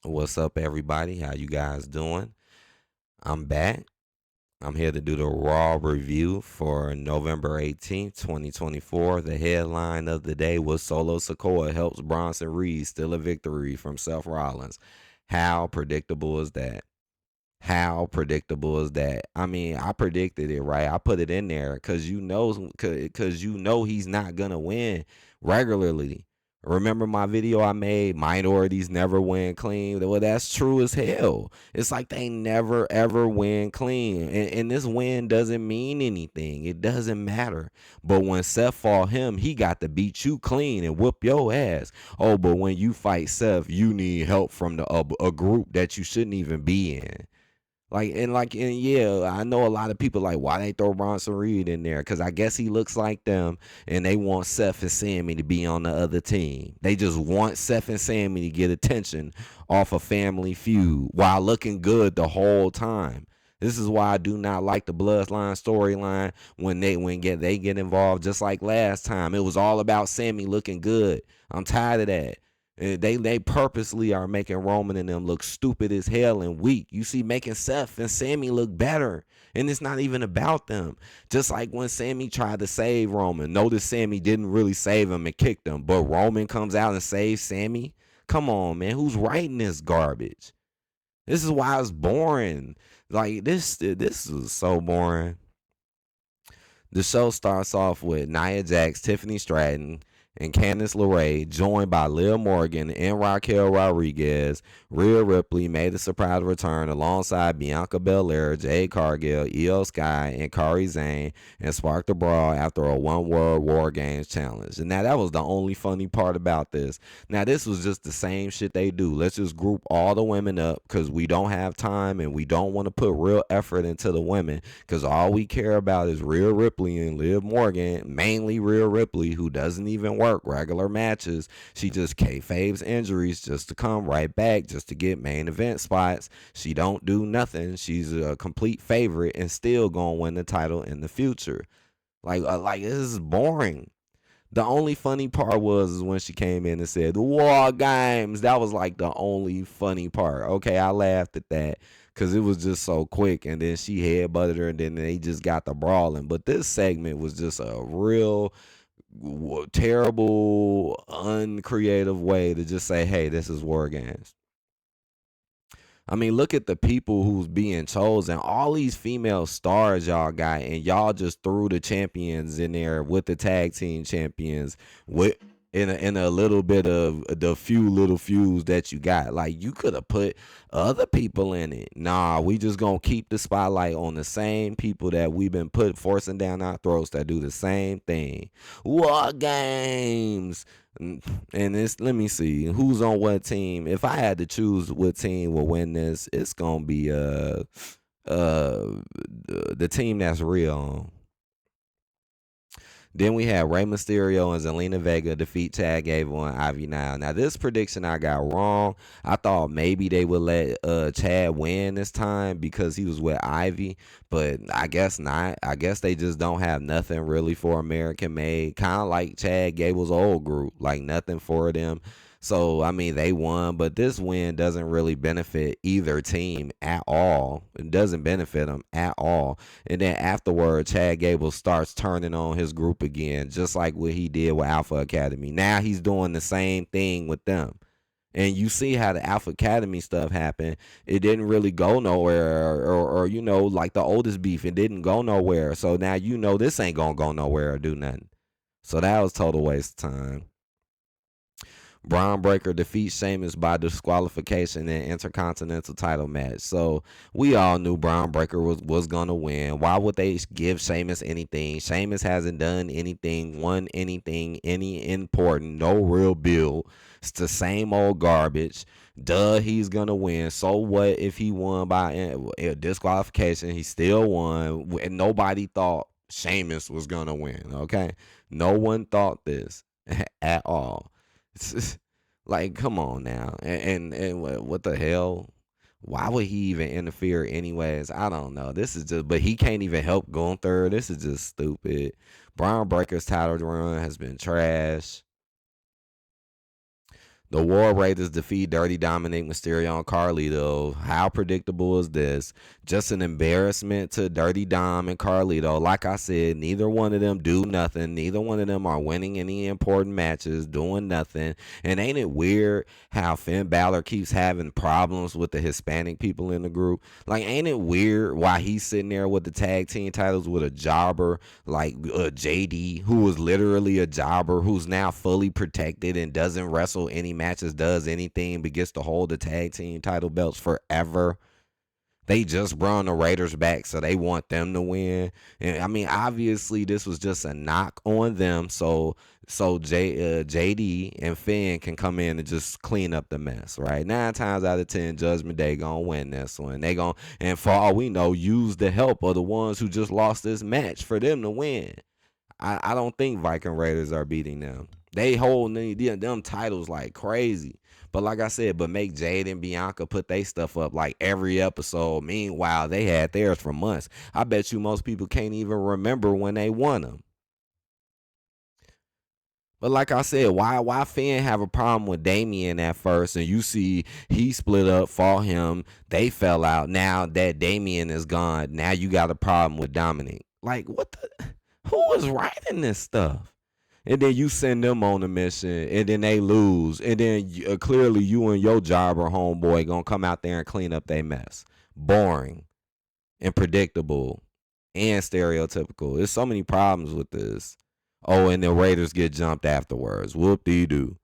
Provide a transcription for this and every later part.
What's up, everybody? How you guys doing? I'm back. I'm here to do the Raw review for November 18th, 2024. The headline of the day was Solo Sikoa helps Bronson Reed steal a victory from Seth Rollins. How predictable is that? How predictable is that? I mean, I predicted it, right? I put it in there because he's not gonna win regularly. Remember my video I made? Minorities never win clean. Well, that's true as hell. It's like they never ever win clean, and this win doesn't mean anything. It doesn't matter. But when Seth fought him, he got to beat you clean and whoop your ass. Oh, but when you fight Seth, you need help from a group that you shouldn't even be in. And yeah, I know a lot of people like why they throw Bronson Reed in there because I guess he looks like them and they want Seth and Sammy to be on the other team. They just want Seth and Sammy to get attention off a family feud while looking good the whole time. This is why I do not like the bloodline storyline when they get involved. Just like last time, it was all about Sammy looking good. I'm tired of that. They purposely are making Roman and them look stupid as hell and weak. You see, making Seth and Sammy look better. And it's not even about them. Just like when Sammy tried to save Roman. Notice Sammy didn't really save him and kicked him. But Roman comes out and saves Sammy. Come on, man. Who's writing this garbage? This is why it's boring. Like this is so boring. The show starts off with Nia Jax, Tiffany Stratton, and Candice LeRae, joined by Liv Morgan and Raquel Rodriguez. Rhea Ripley made a surprise return alongside Bianca Belair, Jade Cargill, Io Sky, and Kairi Sane, and sparked a brawl after a one-word War Games challenge. And now that was the only funny part about this. Now this was just the same shit they do. Let's just group all the women up because we don't have time and we don't want to put real effort into the women because all we care about is Rhea Ripley and Liv Morgan, mainly Rhea Ripley, who doesn't even work regular matches. She just kayfabes injuries just to come right back, just to get main event spots. She don't do nothing. She's a complete favorite and still gonna win the title in the future. Like this is boring. The only funny part was is when she came in and said War Games. That was like the only funny part. Okay, I laughed at that because it was just so quick, and then she headbutted her, and then they just got the brawling. But this segment was just a real terrible, uncreative way to just say, "Hey, this is War Games." I mean, look at the people who's being chosen. All these female stars y'all got, and y'all just threw the champions in there with the tag team champions with in a little bit of the few little feuds that you got. Like you could have put other people in it. Nah, we just gonna keep the spotlight on the same people that we've been forcing down our throats that do the same thing. War games. And it's let me see who's on what team. If I had to choose what team will win this, it's gonna be the team that's real. Then we had Rey Mysterio and Zelina Vega defeat Chad Gable and Ivy Nile. Now this prediction I got wrong. I thought maybe they would let Chad win this time because he was with Ivy, but I guess not. I guess they just don't have nothing really for American made. Kind of like Chad Gable's old group, like nothing for them. So I mean they won, but this win doesn't really benefit either team at all. It doesn't benefit them at all. And then afterward, Chad Gable starts turning on his group again, just like what he did with Alpha Academy. Now he's doing the same thing with them. And you see how the Alpha Academy stuff happened. It didn't really go nowhere, or like the oldest beef, it didn't go nowhere. So now this ain't gonna go nowhere or do nothing. So that was total waste of time. Braun Breaker defeats Sheamus by disqualification in Intercontinental title match. So we all knew Braun Breaker was gonna win. Why would they give Sheamus anything? Sheamus hasn't done anything, won anything, any important, no real build. It's the same old garbage. Duh, he's gonna win. So what if he won by disqualification? He still won, and nobody thought Sheamus was gonna win. Okay, no one thought this at all. Like, come on now. And what the hell? Why would he even interfere anyways? I don't know. This is just, but he can't even help Gunther. This is just stupid. Braun Breaker's title run has been trash. The War Raiders defeat Dirty Dominic Mysterio and Carlito. How predictable is this? Just an embarrassment to Dirty Dom and Carlito. Like I said, neither one of them do nothing. Neither one of them are winning any important matches, doing nothing. And ain't it weird how Finn Balor keeps having problems with the Hispanic people in the group? Like, ain't it weird why he's sitting there with the tag team titles with a jobber like JD, who was literally a jobber, who's now fully protected and doesn't wrestle any matches, does anything, but gets to hold the tag team title belts forever. They just brought the Raiders back, so they want them to win. And I mean, obviously, this was just a knock on them, so JD and Finn can come in and just clean up the mess, right? 9 times out of 10, Judgment Day gonna win this one. They gonna, and for all we know, use the help of the ones who just lost this match for them to win. I don't think Viking Raiders are beating them. They hold them titles like crazy. But like I said, but make Jade and Bianca put their stuff up like every episode. Meanwhile, they had theirs for months. I bet you most people can't even remember when they won them. But like I said, why Finn have a problem with Damien at first, and you see he split up, fought him, they fell out. Now that Damien is gone, now you got a problem with Dominic. Like, what the? Who is writing this stuff? And then you send them on a mission, and then they lose, and then clearly you and your job or homeboy gonna come out there and clean up their mess. Boring and predictable and stereotypical. There's so many problems with this. Oh, and the Raiders get jumped afterwards. Whoop-dee-doo.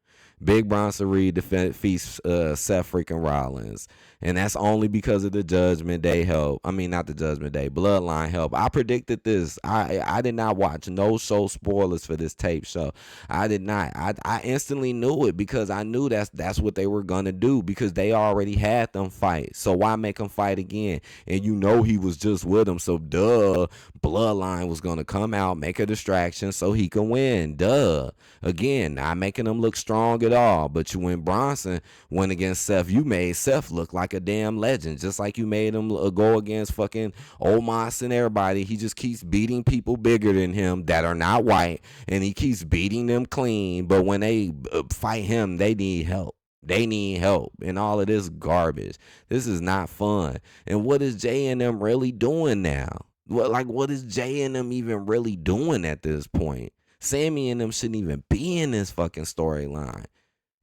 Big Bronson Reed defeats Seth freaking Rollins. And that's only because of the Judgment Day help. I mean, not the Judgment Day, Bloodline help. I predicted this. I did not watch no show spoilers for this tape show. I did not. I instantly knew it because I knew that's what they were going to do because they already had them fight. So why make them fight again? And you know he was just with them. So duh, Bloodline was going to come out, make a distraction so he can win. Duh. Again, not making him look strong at all. But when Bronson went against Seth, you made Seth look like a damn legend, just like you made him go against fucking Omos and everybody. He just keeps beating people bigger than him that are not white, and he keeps beating them clean. But when they fight him, they need help. They need help and all of this garbage. This is not fun. And what is Jay and them really doing now? What is Jay and them even really doing at this point? Sami and them shouldn't even be in this fucking storyline.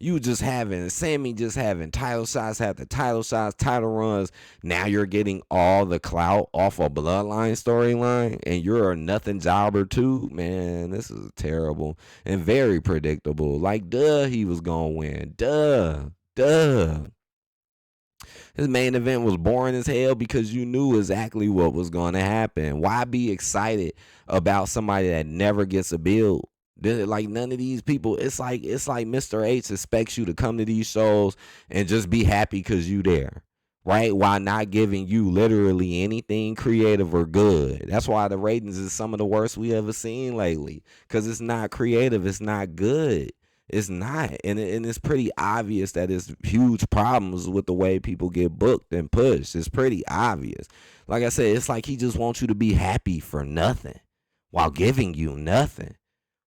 You just having Sami just having title shots after title shots, title runs. Now you're getting all the clout off a Bloodline storyline, and you're a nothing jobber too. Man, this is terrible and very predictable. Like, duh, he was gonna win. Duh. His main event was boring as hell because you knew exactly what was going to happen. Why be excited about somebody that never gets a build? Like, none of these people, it's like Mr. H expects you to come to these shows and just be happy because you there, right? While not giving you literally anything creative or good. That's why the ratings is some of the worst we ever seen lately, because it's not creative, it's not good. It's not, and it's pretty obvious that it's huge problems with the way people get booked and pushed. It's pretty obvious. Like I said, it's like he just wants you to be happy for nothing while giving you nothing,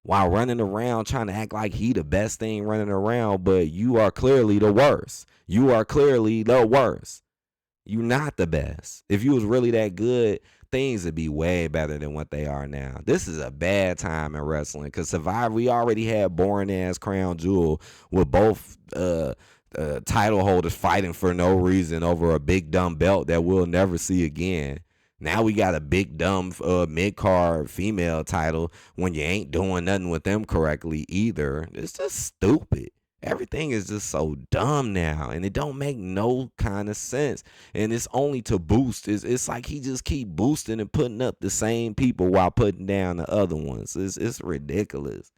while running around trying to act like he the best thing running around, but you are clearly the worst. You are clearly the worst. You're not the best. If you was really that good, things would be way better than what they are now. This is a bad time in wrestling because Survivor, we already had boring ass Crown Jewel with both title holders fighting for no reason over a big dumb belt that we'll never see again. Now we got a big dumb mid-card female title when you ain't doing nothing with them correctly either. It's just stupid. Everything is just so dumb now, and it don't make no kind of sense. And it's only to boost. It's like he just keep boosting and putting up the same people while putting down the other ones. It's ridiculous.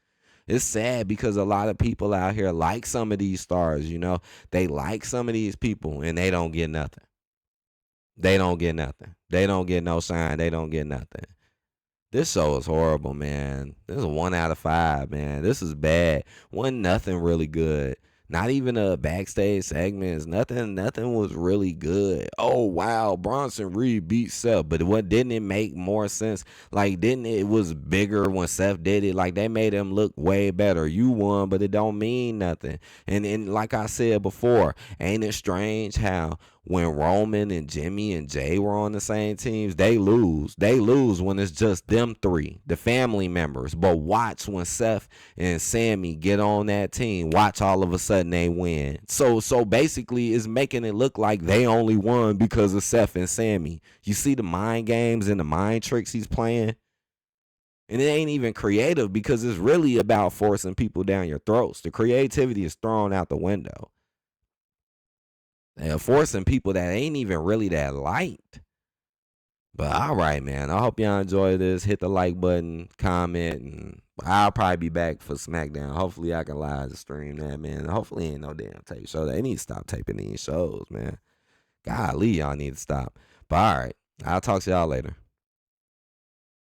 It's sad because a lot of people out here like some of these stars, you know. They like some of these people, and they don't get nothing. They don't get nothing. They don't get no shine. They don't get nothing. This show is horrible, man. This is a 1 out of 5, man. This is bad. Wasn't nothing really good. Not even a backstage segments. Nothing was really good. Oh wow, Bronson Reed beat Seth, but what didn't it make more sense? Like didn't it was bigger when Seth did it? Like they made him look way better. You won, but it don't mean nothing. And like I said before, ain't it strange how when Roman and Jimmy and Jay were on the same teams, they lose. They lose when it's just them three, the family members. But watch when Seth and Sami get on that team. Watch all of a sudden they win. So basically it's making it look like they only won because of Seth and Sami. You see the mind games and the mind tricks he's playing? And it ain't even creative because it's really about forcing people down your throats. The creativity is thrown out the window. And forcing people that ain't even really that liked. But all right, man. I hope y'all enjoy this. Hit the like button, comment, and I'll probably be back for SmackDown. Hopefully, I can live stream that, man. Hopefully, ain't no damn tape show. They need to stop taping these shows, man. Golly, y'all need to stop. But all right, I'll talk to y'all later.